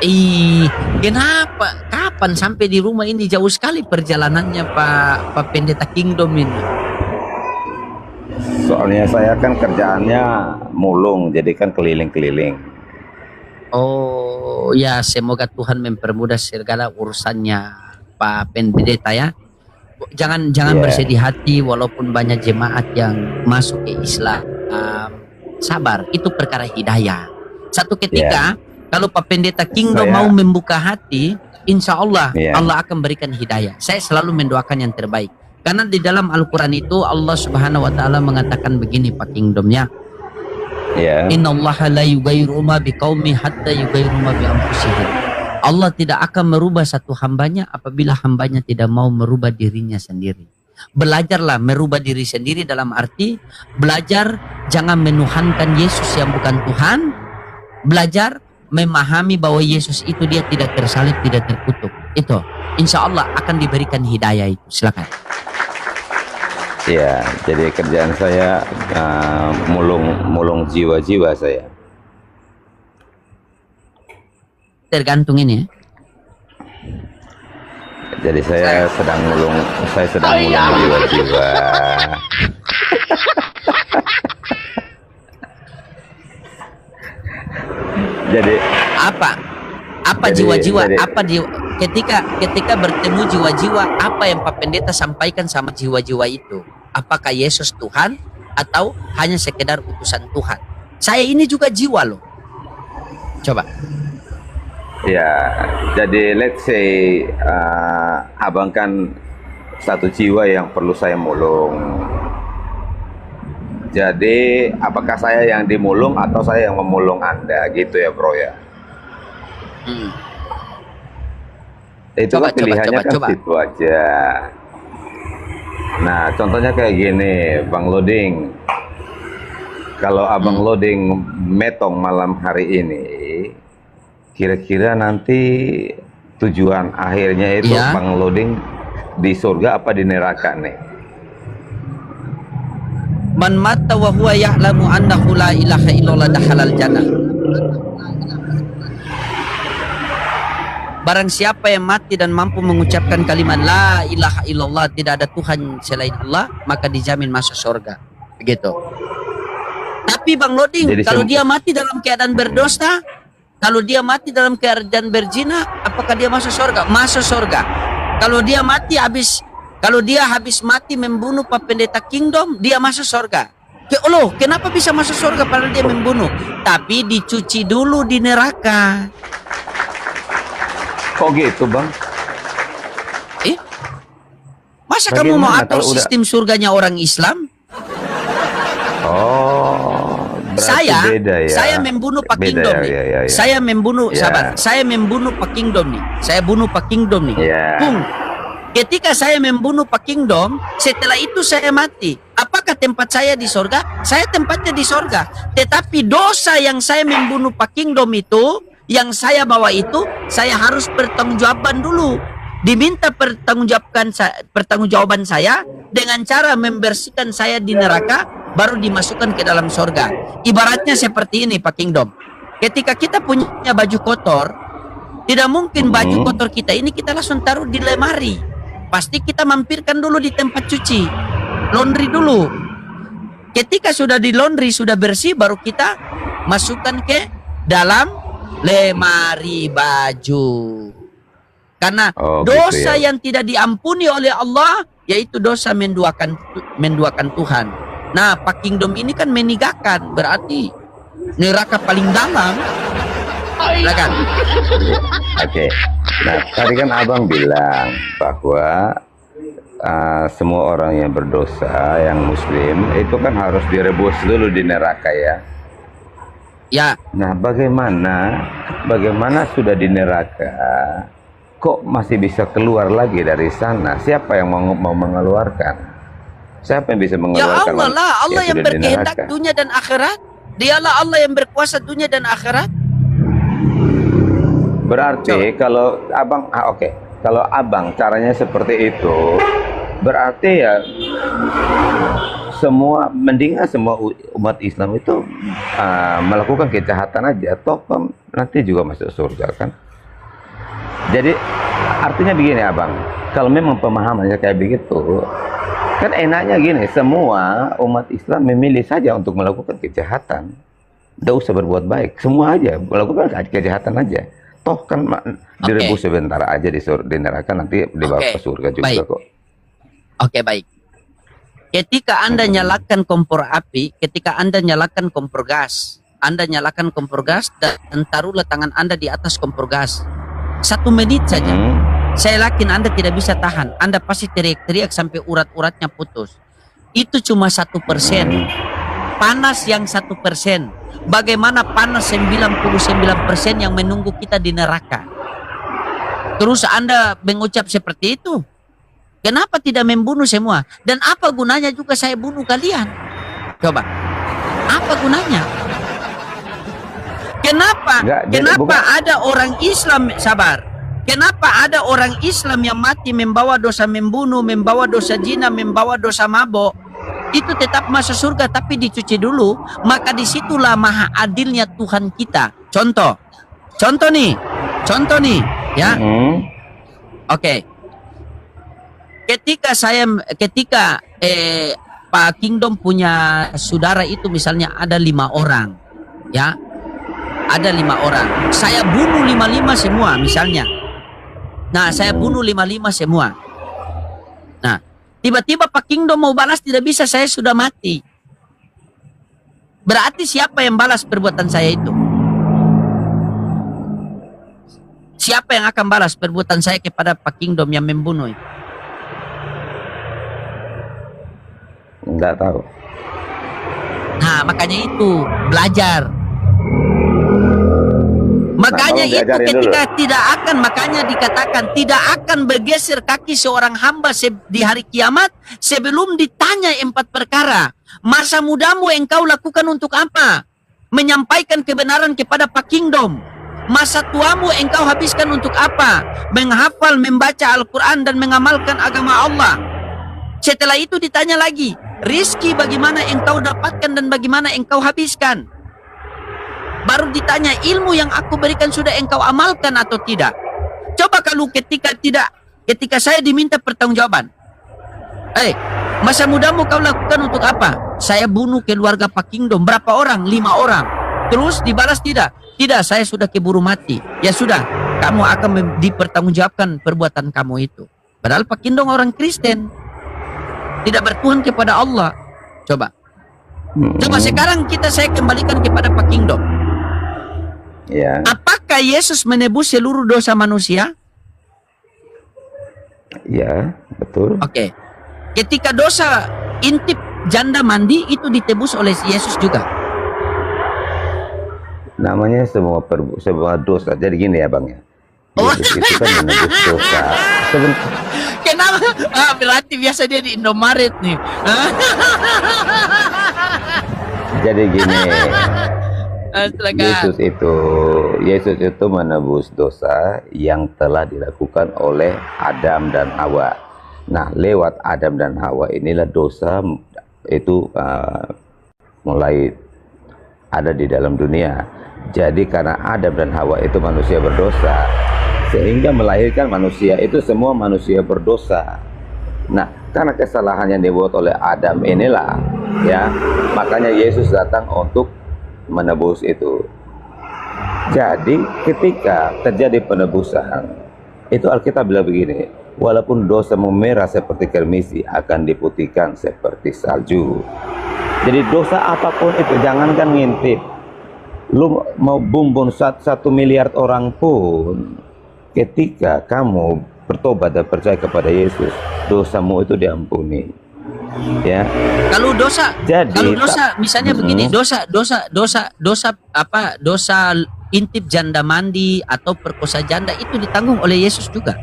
Ih, kenapa? Kapan sampai di rumah ini jauh sekali perjalanannya Pak Pendeta Kingdom ini? Soalnya saya kan kerjaannya mulung, jadi kan keliling-keliling. Oh ya, semoga Tuhan mempermudah segala urusannya Pak Pendeta ya. Jangan Iya, bersedih hati walaupun banyak jemaat yang masuk ke Islam. Sabar, itu perkara hidayah. Satu iya, ketika kalau Pak Pendeta Kingdom mau saya, membuka hati, insya Allah iya, Allah akan berikan hidayah. Saya selalu mendoakan yang terbaik. Karena di dalam Al-Quran itu Allah Subhanahu Wa Taala mengatakan begini Pak Kingdomnya. iya, Innallaha la yughayyiru ma biqaumin hatta yughayyiru ma bi anfusihim. Allah tidak akan merubah satu hambanya apabila hambanya tidak mau merubah dirinya sendiri. Belajarlah merubah diri sendiri dalam arti belajar jangan menuhankan Yesus yang bukan Tuhan. Belajar memahami bahwa Yesus itu dia tidak tersalib, tidak terkutuk. Itu insya Allah akan diberikan hidayah itu. Silakan. iya. Jadi kerjaan saya mulung jiwa-jiwa saya. Tergantung ini ya. Jadi saya sedang mulung jiwa-jiwa. Jadi, Apa? Apa jadi, jiwa-jiwa? jadi Apa di ketika bertemu jiwa-jiwa apa yang Pak Pendeta sampaikan sama jiwa-jiwa itu? Apakah Yesus Tuhan atau hanya sekedar utusan Tuhan? Saya ini juga jiwa loh. Coba. ya, jadi let's say abang kan satu jiwa yang perlu saya mulung. Jadi apakah saya yang dimulung atau saya yang memulung Anda gitu ya bro ya? Hmm. Itu Coba, kan pilihannya kan coba. situ aja. Nah contohnya kayak gini Bang Loding. Kalau abang loading metong malam hari ini, kira-kira nanti tujuan akhirnya itu Iya. Bang loading di surga apa di neraka nih? Man mata wa huwa ya'lamu annahu la ilaha illallah dakhalal jannah. Barang siapa yang mati dan mampu mengucapkan kalimat la ilaha illallah, tidak ada Tuhan selain Allah, maka dijamin masuk surga. Begitu. Tapi Bang Loding, Jadi kalau dia mati dalam keadaan berdosa, kalau dia mati dalam keadaan berzina, apakah dia masuk surga? Masuk surga. Kalau dia habis mati membunuh Pak Pendeta Kingdom, dia masuk surga. Loh, kenapa bisa masuk surga padahal dia membunuh? Tapi dicuci dulu di neraka. Kok gitu Bang? Eh, masa kamu Bagaimana mau atur kalau udah? sistem surganya orang Islam? Oh, berarti beda ya. Saya membunuh Pak Beda Kingdom ya, nih. ya, ya, ya. Saya membunuh, Ya. sabar. Saya membunuh Pak Kingdom nih. Saya bunuh Pak Kingdom nih. Ya. Pung. Ketika saya membunuh Pak Kingdom, setelah itu saya mati. Apakah tempat saya di sorga? Saya tempatnya di sorga. Tetapi dosa yang saya membunuh Pak Kingdom itu, yang saya bawa itu, saya harus pertanggungjawaban dulu. Diminta pertanggungjawaban saya dengan cara membersihkan saya di neraka, baru dimasukkan ke dalam sorga. Ibaratnya seperti ini Pak Kingdom. Ketika kita punya baju kotor, tidak mungkin baju kotor kita ini kita langsung taruh di lemari. Pasti kita mampirkan dulu di tempat cuci, laundry dulu. Ketika sudah di laundry, sudah bersih, baru kita masukkan ke dalam lemari baju. Karena dosa gitu ya. yang tidak diampuni oleh Allah, yaitu dosa menduakan Tuhan. Nah, Pak Kingdom ini kan meninggalkan, berarti neraka paling dalam. Silakan. Oke. Nah, tadi kan Abang bilang bahwa semua orang yang berdosa, yang muslim, itu kan harus direbus dulu di neraka ya. Ya, Nah, bagaimana sudah di neraka, kok masih bisa keluar lagi dari sana? Siapa yang mau mengeluarkan? Siapa yang bisa ya mengeluarkan Allah lah, Allah yang sudah di berkehendak neraka? dunia dan akhirat. Dialah Allah yang berkuasa dunia dan akhirat. Berarti kalau Abang, kalau Abang caranya seperti itu, berarti ya mendingan semua umat Islam itu melakukan kejahatan aja, toh nanti juga masuk surga kan? Jadi artinya begini abang, kalau memang pemahamannya kayak begitu, kan enaknya gini, semua umat Islam memilih saja untuk melakukan kejahatan, tidak usah berbuat baik, semua aja melakukan kejahatan aja. Toh kan direbus sebentar aja di neraka, nanti dibawa ke surga juga baik. kok. Oke, baik. Ketika Anda nyalakan kompor api, ketika Anda nyalakan kompor gas, Anda nyalakan kompor gas dan taruhlah tangan Anda di atas kompor gas. 1 menit saja. Saya yakin Anda tidak bisa tahan. Anda pasti teriak-teriak sampai urat-uratnya putus. Itu cuma 1%. Panas yang 1%. Bagaimana panas 99% yang menunggu kita di neraka. Terus Anda mengucap seperti itu. Kenapa tidak membunuh semua? Dan apa gunanya juga saya bunuh kalian? Coba. Apa gunanya? Kenapa? Kenapa ada orang Islam, sabar. Kenapa ada orang Islam yang mati membawa dosa membunuh, membawa dosa zina, membawa dosa mabok, itu tetap masuk surga tapi dicuci dulu, maka disitulah maha adilnya Tuhan kita. Contoh nih, ya. Oke. Ketika Pak Kingdom punya saudara itu misalnya ada 5 orang, ya, ada 5 orang, saya bunuh 55 semua misalnya. Nah, saya bunuh 55 semua. Nah, tiba-tiba Pak Kingdom mau balas tidak bisa, saya sudah mati. Berarti siapa yang balas perbuatan saya itu? Siapa yang akan balas perbuatan saya kepada Pak Kingdom yang membunuh itu? Enggak tahu. Nah, makanya itu belajar. Makanya itu ketika dulu. Tidak akan, makanya dikatakan tidak akan bergeser kaki seorang hamba di hari kiamat sebelum ditanya 4 perkara. Masa mudamu engkau lakukan untuk apa? Menyampaikan kebenaran kepada Pak Kingdom. Masa tuamu engkau habiskan untuk apa? Menghafal, membaca Al-Quran dan mengamalkan agama Allah. Setelah itu ditanya lagi, rizki bagaimana engkau dapatkan dan bagaimana engkau habiskan? Baru ditanya, ilmu yang aku berikan sudah engkau amalkan atau tidak? Coba kalau ketika saya diminta pertanggungjawaban, masa mudamu kau lakukan untuk apa? Saya bunuh keluarga Pak Kingdom. Berapa orang? 5 orang. Terus dibalas tidak? Tidak, saya sudah keburu mati. Ya sudah, kamu akan dipertanggungjawabkan perbuatan kamu itu. Padahal Pak Kingdom orang Kristen, tidak bertuhan kepada Allah. Coba sekarang saya kembalikan kepada Pak Kingdom. Ya. Apakah Yesus menebus seluruh dosa manusia? Ya, betul. Oke. Ketika dosa intip janda mandi itu ditebus oleh Yesus juga. Namanya semua dosa. Jadi gini ya Bang ya. Yesus itu kan menebus dosa. Kenapa? Berarti biasa dia di Indomaret nih. Jadi gini. Yesus itu menebus dosa yang telah dilakukan oleh Adam dan Hawa. Nah, lewat Adam dan Hawa inilah dosa itu mulai ada di dalam dunia. Jadi karena Adam dan Hawa itu manusia berdosa, sehingga melahirkan manusia itu semua manusia berdosa. Nah, karena kesalahan yang dibuat oleh Adam inilah, ya, makanya Yesus datang untuk menebus itu. Jadi ketika terjadi penebusan itu, Alkitab bilang begini, walaupun dosa memerah seperti kermisi akan diputihkan seperti salju. Jadi dosa apapun itu, jangankan ngintip, lu mau bumbun 1 miliar orang pun, ketika kamu bertobat dan percaya kepada Yesus, dosamu itu diampuni. Ya. Kalau dosa misalnya begini, dosa intip janda mandi atau perkosa janda itu ditanggung oleh Yesus juga.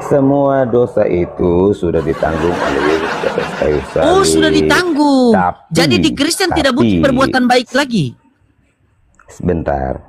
Semua dosa itu sudah ditanggung oleh Yesus di atas kayu salib. Oh, sudah ditanggung. Jadi di Kristen tidak butuh perbuatan baik lagi. Sebentar.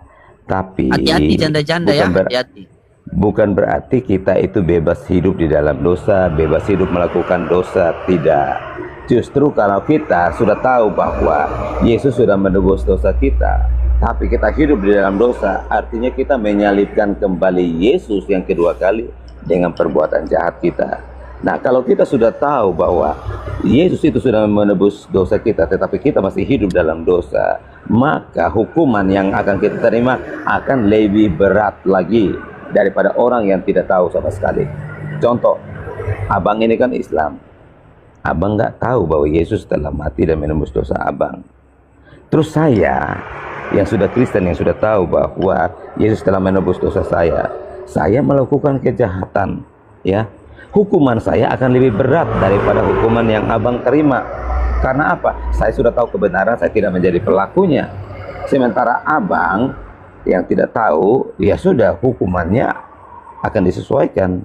Tapi hati-hati janda-janda ya, hati-hati. Bukan berarti kita itu bebas hidup di dalam dosa, bebas hidup melakukan dosa, tidak. Justru kalau kita sudah tahu bahwa Yesus sudah menebus dosa kita, tapi kita hidup di dalam dosa, artinya kita menyalibkan kembali Yesus yang kedua kali dengan perbuatan jahat kita. Nah, kalau kita sudah tahu bahwa Yesus itu sudah menebus dosa kita, tetapi kita masih hidup dalam dosa, maka hukuman yang akan kita terima akan lebih berat lagi daripada orang yang tidak tahu sama sekali. Contoh, abang ini kan Islam. Abang nggak tahu bahwa Yesus telah mati dan menembus dosa abang. Terus saya yang sudah Kristen, yang sudah tahu bahwa Yesus telah menebus dosa saya melakukan kejahatan, ya, hukuman saya akan lebih berat daripada hukuman yang abang terima. Karena apa? Saya sudah tahu kebenaran, saya tidak menjadi pelakunya. Sementara abang yang tidak tahu, ya sudah, hukumannya akan disesuaikan.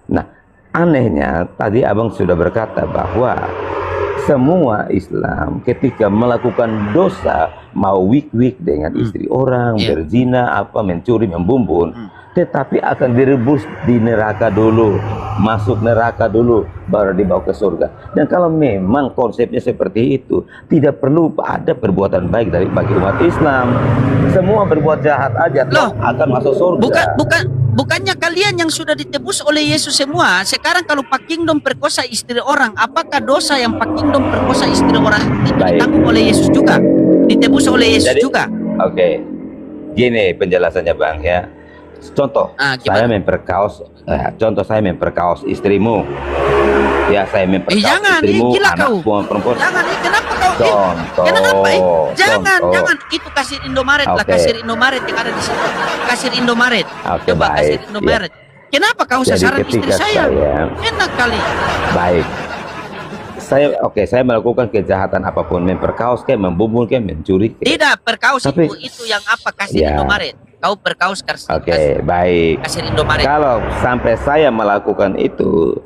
Nah, anehnya tadi abang sudah berkata bahwa semua Islam ketika melakukan dosa, mau wik-wik dengan istri orang, berzina, mencuri, membumbun, tetapi akan direbus di neraka dulu, masuk neraka dulu, baru dibawa ke surga. Dan kalau memang konsepnya seperti itu, tidak perlu ada perbuatan baik bagi umat Islam. Semua berbuat jahat aja akan masuk surga. Bukannya kalian yang sudah ditebus oleh Yesus semua. Sekarang kalau Pak Kingdom perkosa istri orang, apakah dosa yang Pak Kingdom perkosa istri orang itu ditanggung oleh Yesus juga? Ditebus oleh Yesus juga? Oke. Gini penjelasannya Bang ya. Contoh, saya memperkaos istrimu. Ya, saya memperkaos istrimu, anak perempuan. Jangan, kenapa kau? Contoh. Kenapa? Jangan. Itu kasir Indomaret lah, kasir Indomaret yang ada di situ. Kasir Indomaret. Coba kasir Indomaret. Kenapa kau sasaran istri saya? Enak kali. Baik. Saya melakukan kejahatan apapun, memperkaos kayak, membumbung kayak, mencuri kayak. Tidak, perkaos itu yang apa? Kasir Indomaret. Kau perkaos baik. Kasir Indomaret. Kalau sampai saya melakukan itu,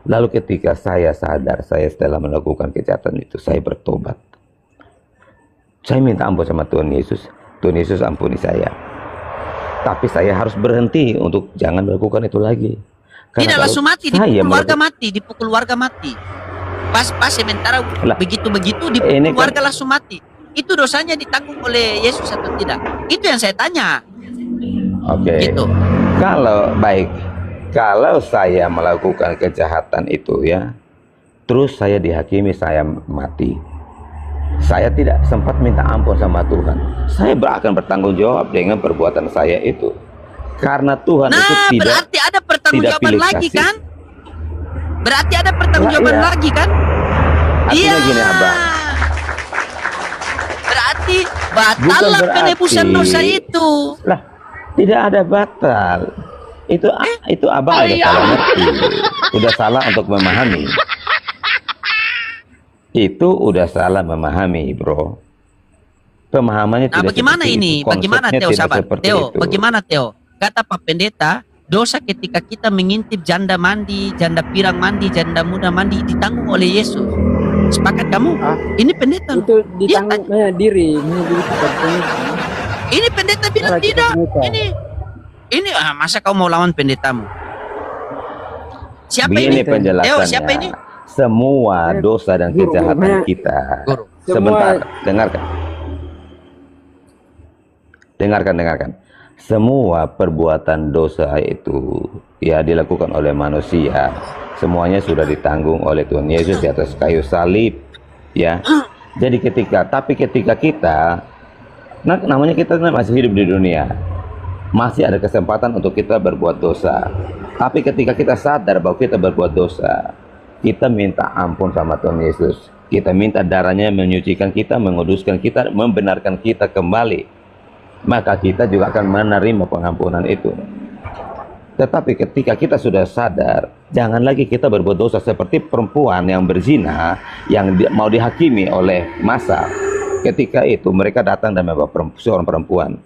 lalu ketika saya sadar saya setelah melakukan kejahatan itu, saya bertobat. Saya minta ampun sama Tuhan Yesus. Tuhan Yesus ampuni saya. Tapi saya harus berhenti untuk jangan melakukan itu lagi. Tidak langsung mati, dipukul warga mati. Pas sementara begitu dipukul warga langsung mati. Itu dosanya ditanggung oleh Yesus atau tidak? Itu yang saya tanya. Gitu. Kalau saya melakukan kejahatan itu ya, terus saya dihakimi, saya mati, saya tidak sempat minta ampun sama Tuhan, saya akan bertanggung jawab dengan perbuatan saya itu. Karena Tuhan itu tidak, berarti ada pertanggungjawaban lagi kasih. Kan? Berarti ada pertanggungjawaban lagi kan? Artinya gini Abang, berarti batal lah penebusan dosa itu. Lah, tidak ada batal. Itu Abang udah salah ngerti. Udah salah untuk memahami. Itu udah salah memahami, bro. Pemahamannya tidak bagaimana ini? Bagaimana Theo sahabat? Theo, bagaimana Theo? Kata Pak Pendeta, dosa ketika kita mengintip janda mandi, janda pirang mandi, janda muda mandi ditanggung oleh Yesus. Sepakat kamu? Ini pendeta. Itu ditanggung diri. Ini pendeta bilang tidak. Ini masa kau mau lawan pendetamu? Siapa begini ini? Penjelasannya. Siapa ini? Semua dosa dan kejahatan kita. Sebentar, dengarkan. Semua perbuatan dosa itu ya dilakukan oleh manusia. Semuanya sudah ditanggung oleh Tuhan Yesus di atas kayu salib, ya. Jadi ketika kita, namanya kita masih hidup di dunia, masih ada kesempatan untuk kita berbuat dosa. Tapi ketika kita sadar bahwa kita berbuat dosa, kita minta ampun sama Tuhan Yesus. Kita minta darahnya menyucikan kita, menguduskan kita, membenarkan kita kembali. Maka kita juga akan menerima pengampunan itu. Tetapi ketika kita sudah sadar, jangan lagi kita berbuat dosa seperti perempuan yang berzina, yang mau dihakimi oleh massa. Ketika itu mereka datang dan membawa seorang perempuan.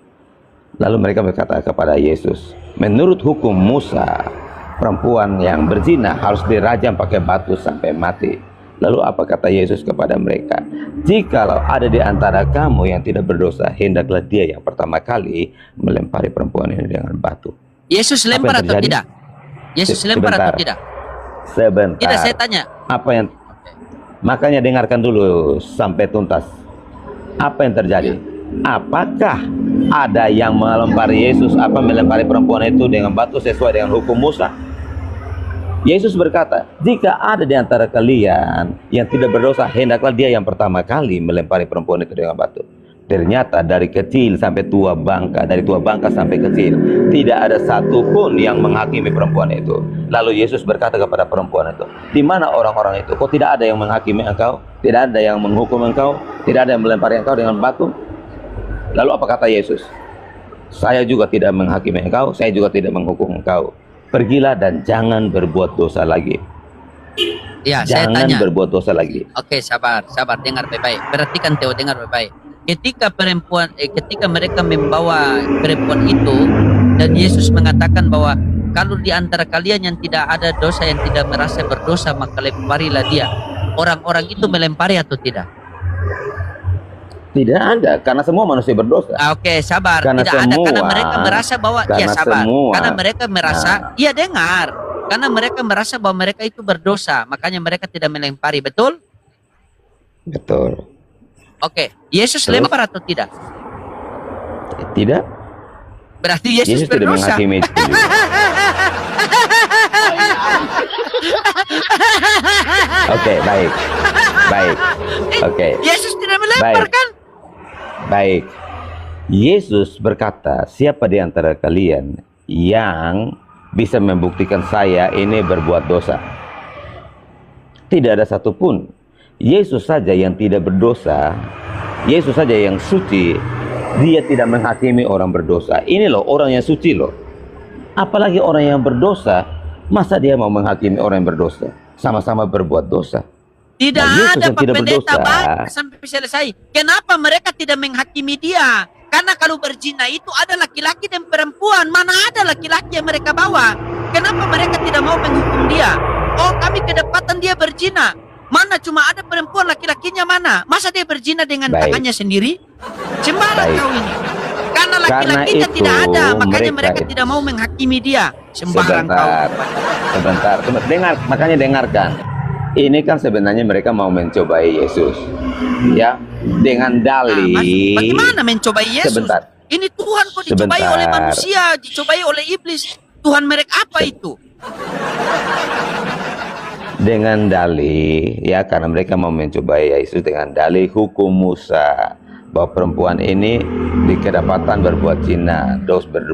Lalu mereka berkata kepada Yesus, menurut hukum Musa, perempuan yang berzina harus dirajam pakai batu sampai mati. Lalu apa kata Yesus kepada mereka? Jikalau ada di antara kamu yang tidak berdosa, hendaklah dia yang pertama kali melempari perempuan ini dengan batu. Yesus lempar atau tidak? Yesus lempar atau tidak? Sebentar. Tidak, saya tanya. Makanya dengarkan dulu sampai tuntas. Apa yang terjadi? apakah ada yang melempari Yesus, melempari perempuan itu dengan batu sesuai dengan hukum Musa? Yesus berkata, jika ada di antara kalian yang tidak berdosa, hendaklah dia yang pertama kali melempari perempuan itu dengan batu. Ternyata dari kecil sampai tua bangka, dari tua bangka sampai kecil, tidak ada satu pun yang menghakimi perempuan itu. Lalu Yesus berkata kepada perempuan itu, di mana orang-orang itu? Kok tidak ada yang menghakimi engkau? Tidak ada yang menghukum engkau? Tidak ada yang melempari engkau dengan batu? Lalu apa kata Yesus? Saya juga tidak menghakimi engkau, saya juga tidak menghukum engkau. Pergilah dan jangan berbuat dosa lagi. Ya, saya Jangan tanya. berbuat dosa lagi. Oke, sabar, dengar baik-baik. Perhatikan Theo, dengar baik-baik. Ketika mereka membawa perempuan itu dan Yesus mengatakan bahwa kalau di antara kalian yang tidak ada dosa, yang tidak merasa berdosa, maka lemparilah dia. Orang-orang itu melempari atau tidak? Tidak ada, karena semua manusia berdosa. Oke, sabar. Karena Tidak ada, karena semua- mereka merasa bahwa iya karena sabar. semua- Karena mereka merasa, iya dengar. Karena mereka merasa bahwa mereka itu berdosa, makanya mereka tidak melempari, betul? Betul. Oke, Yesus Terus? lempar atau tidak? Tidak? Berarti Yesus tidak berdosa. menghakimi itu juga. Oke, baik. Baik. Oke. Yesus tidak melempar Baik. kan? Baik. Yesus berkata, siapa di antara kalian yang bisa membuktikan saya ini berbuat dosa? Tidak ada satupun. Yesus saja yang tidak berdosa, Yesus saja yang suci, dia tidak menghakimi orang berdosa. Ini loh orang yang suci loh. Apalagi orang yang berdosa, masa dia mau menghakimi orang yang berdosa? Sama-sama berbuat dosa. Tidak Nah, Yesus ada yang tidak pendeta berdosa. baca sampai selesai. Kenapa mereka tidak menghakimi dia? Karena kalau berzina itu ada laki-laki dan perempuan. Mana ada laki-laki yang mereka bawa? Kenapa mereka tidak mau menghukum dia? Oh, kami kedapatan dia berzina. Mana cuma ada perempuan, laki-lakinya mana? Masa dia berzina dengan Baik. tangannya sendiri? Sembarang Baik. kau ini. Karena Karena laki-lakinya itu tidak ada, makanya mereka mereka tidak mau menghakimi dia. Sembarang kau. Sebentar. Dengar, makanya dengarkan. Ini kan sebenarnya mereka mau mencobai Yesus, ya, dengan dalih. Bagaimana mencobai Yesus? Sebentar. Ini Tuhan kok dicobai Sebentar. oleh manusia, dicobai oleh iblis. Tuhan mereka apa itu? Dengan dalih, ya, karena mereka mau mencobai Yesus dengan dalih hukum Musa, bahwa perempuan ini dikedapatan berbuat zina,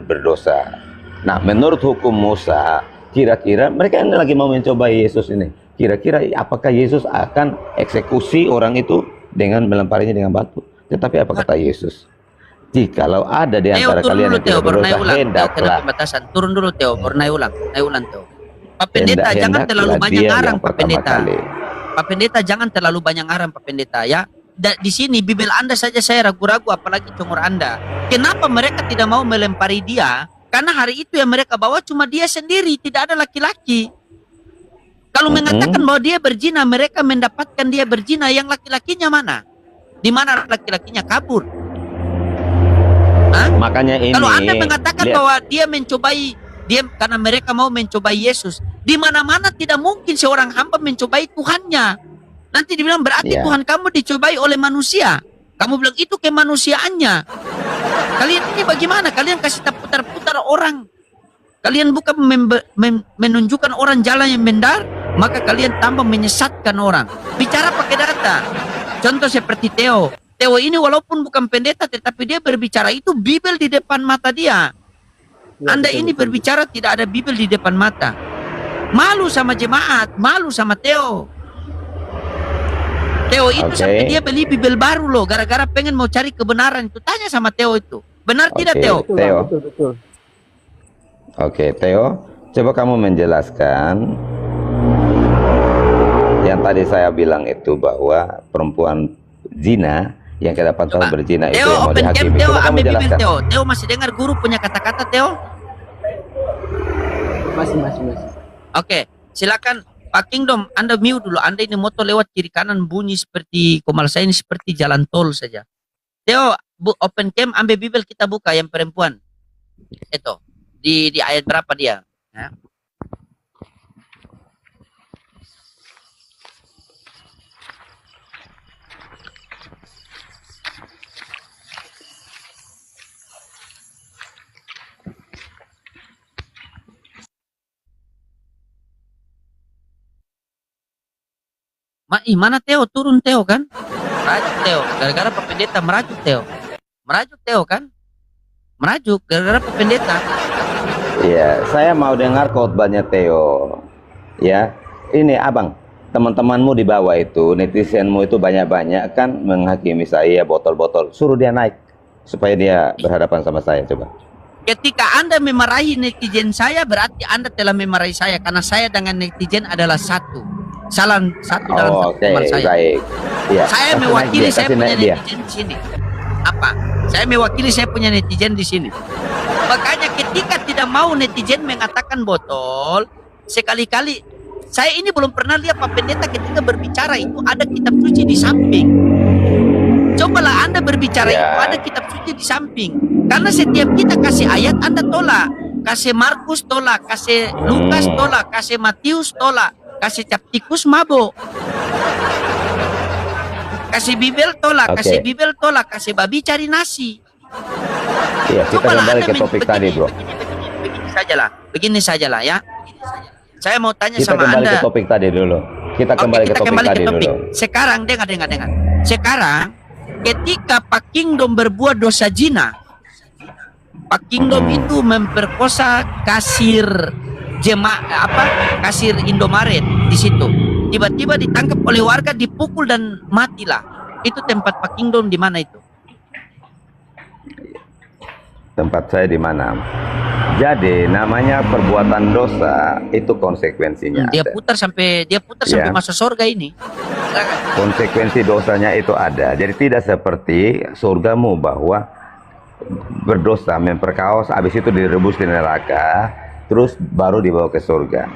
berdosa. Nah, menurut hukum Musa, kira-kira mereka ini lagi mau mencobai Yesus ini. Kira-kira apakah Yesus akan eksekusi orang itu dengan melemparinya dengan batu? Tetapi apa kata Yesus? Jikalau ada di antara kalian yang tidak berdosa, hendaklah. Pembatasan. Turun dulu Theo, baru naik ulang Theo. Pak Pendeta, jangan terlalu Hendaklah banyak dia ngarang yang Pak pertama Pendeta. kali. Pak Pendeta jangan terlalu banyak ngarang Pak Pendeta ya. Di sini Bibel Anda saja saya ragu-ragu, apalagi congor Anda. Kenapa mereka tidak mau melempari dia? Karena hari itu yang mereka bawa cuma dia sendiri, tidak ada laki-laki. Kalau mengatakan bahwa dia berzina, mereka mendapatkan dia berzina, yang laki-lakinya mana? Di mana laki-lakinya kabur? Hah? Makanya ini. Kalau Anda mengatakan lihat, bahwa dia mencobai, dia karena mereka mau mencobai Yesus, di mana-mana tidak mungkin seorang hamba mencobai Tuhannya. Nanti dibilang berarti Ya. Tuhan kamu dicobai oleh manusia. Kamu bilang itu kemanusiaannya. Kalian ini bagaimana? Kalian kasih putar-putar orang. Kalian bukan menunjukkan orang jalan yang benar, maka kalian tambah menyesatkan orang. Bicara pakai data. Contoh seperti Theo. Theo ini walaupun bukan pendeta, tetapi dia berbicara itu Bibel di depan mata dia. Ya, Anda betul, ini betul. berbicara tidak ada Bibel di depan mata. Malu sama jemaat, malu sama Theo. Theo itu Oke. sampai dia beli Bibel baru loh, gara-gara pengen mau cari kebenaran itu. Tanya sama Theo itu. Benar tidak Oke. Theo? Betul, Theo. betul, betul. Oke, Theo, coba kamu menjelaskan yang tadi saya bilang itu bahwa perempuan zina yang kedapatan Coba. berzina itu Theo yang mau open cam, dihakimi. Theo Coba kamu ambil Bibel jelaskan. Theo. Theo masih dengar guru punya kata-kata Theo? Masih. Oke, silakan Pak Kingdom, Anda mute dulu. Anda ini motor lewat kiri kanan bunyi seperti komal saya ini seperti jalan tol saja. Theo, open cam, ambil Bibel kita buka yang perempuan. Itu di ayat berapa dia? Ya. Mana Teo turun Teo kan? Merajuk Teo, gara-gara Pak Pendeta merajuk Teo. Merajuk Teo kan? Merajuk gara-gara Pak Pendeta. Iya, saya mau dengar khotbahnya Theo. Ya, ini abang, teman-temanmu di bawah itu, netizenmu itu banyak-banyak kan menghakimi saya botol-botol. Suruh dia naik supaya dia berhadapan sama saya coba. Ketika Anda memarahi netizen saya, berarti Anda telah memarahi saya karena saya dengan netizen adalah satu. Salam satu dalam Oh, satu teman saya. baik. Ya, Saya kasih mewakili naik dia, saya kasih punya naik dia. netizen di sini. Apa? Saya mewakili saya punya netizen di sini. Makanya ketika tidak mau netizen mengatakan botol, sekali-kali saya ini belum pernah lihat Pak Pendeta ketika berbicara itu ada kitab suci di samping. Cobalah Anda berbicara Ya. itu ada kitab suci di samping. Karena setiap kita kasih ayat Anda tolak. Kasih Markus tolak, kasih Lukas tolak, kasih Matius tolak, kasih Captikus mabuk. Kasih Bibel tolak, Oke. kasih Bibel tolak, kasih babi cari nasi. Iya, kita Cobalah kembali Anda ke topik tadi, bro. Begini sajalah ya. Saya mau tanya Kita sama kembali Anda. ke topik tadi dulu. Kita Oke, kembali ke kita topik kembali tadi ke topik. dulu. Sekarang dengar. Sekarang ketika Pak Kingdom berbuat dosa zina, Pak Kingdom itu memperkosa kasir kasir Indomaret di situ. Tiba-tiba ditangkap oleh warga, dipukul dan matilah. Itu tempat Pak Kingdom di mana itu? Tempat saya di mana? Jadi namanya perbuatan dosa itu konsekuensinya. Dia ada. putar sampai Ya. masuk surga ini. Konsekuensi dosanya itu ada. Jadi tidak seperti surgamu bahwa berdosa, memperkaos, habis itu direbus di neraka, terus baru dibawa ke surga.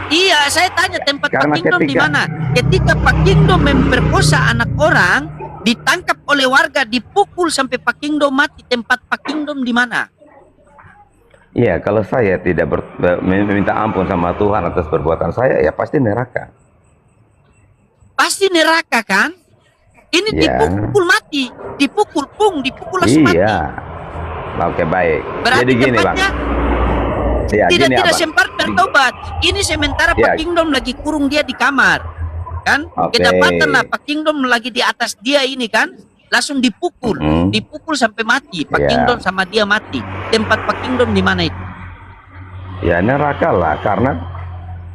Iya, saya tanya tempat Karena Pak Kingdom di ketika- mana? Ketika Pak Kingdom memperkosa anak orang, ditangkap oleh warga, dipukul sampai Pak Kingdom mati. Tempat Pak Kingdom di mana? Iya, kalau saya tidak meminta ampun sama Tuhan atas perbuatan saya, ya pasti neraka. Pasti neraka kan? Ini Ya. dipukul mati, dipukul langsung mati. Iya. Oke, baik. Berarti Jadi gini, Bang. tempatnya Ya, tidak gini, Abang. sempat bertobat. Ini sementara Ya. Pak Kingdom lagi kurung dia di kamar, kan? Oke. Kedapatan lah Pak Kingdom lagi di atas dia ini kan, langsung dipukul, Mhm. dipukul sampai mati. Pak Ya. Kingdom sama dia mati. Tempat Pak Kingdom di mana itu? Ya neraka lah, karena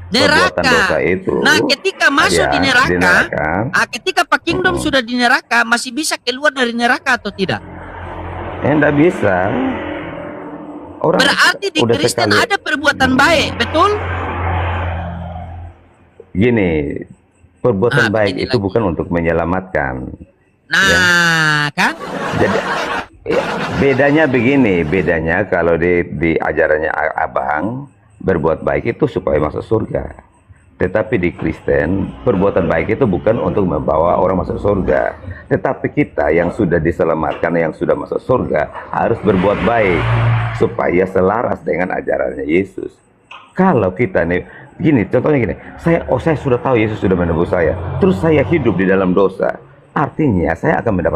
perbuatan dosa Neraka. itu. Nah, ketika masuk Ya, di neraka, ketika Pak Kingdom Mhm. sudah di neraka, masih bisa keluar dari neraka atau tidak? Enggak bisa. Orang Berarti di udah Kristen sekali- ada perbuatan baik, betul? Gini, perbuatan Ah, baik begini itu lagi. bukan untuk menyelamatkan. Nah, kan? Jadi bedanya begini, bedanya kalau di ajarannya Abang, berbuat baik itu supaya masuk surga. Tetapi di Kristen, perbuatan baik itu bukan untuk membawa orang masuk surga. Tetapi kita yang sudah diselamatkan, yang sudah masuk surga, harus berbuat baik supaya selaras dengan ajarannya Yesus. Kalau kita nih, gini, contohnya gini, saya sudah tahu Yesus sudah menebus saya, terus saya hidup di dalam dosa, artinya saya akan mendapat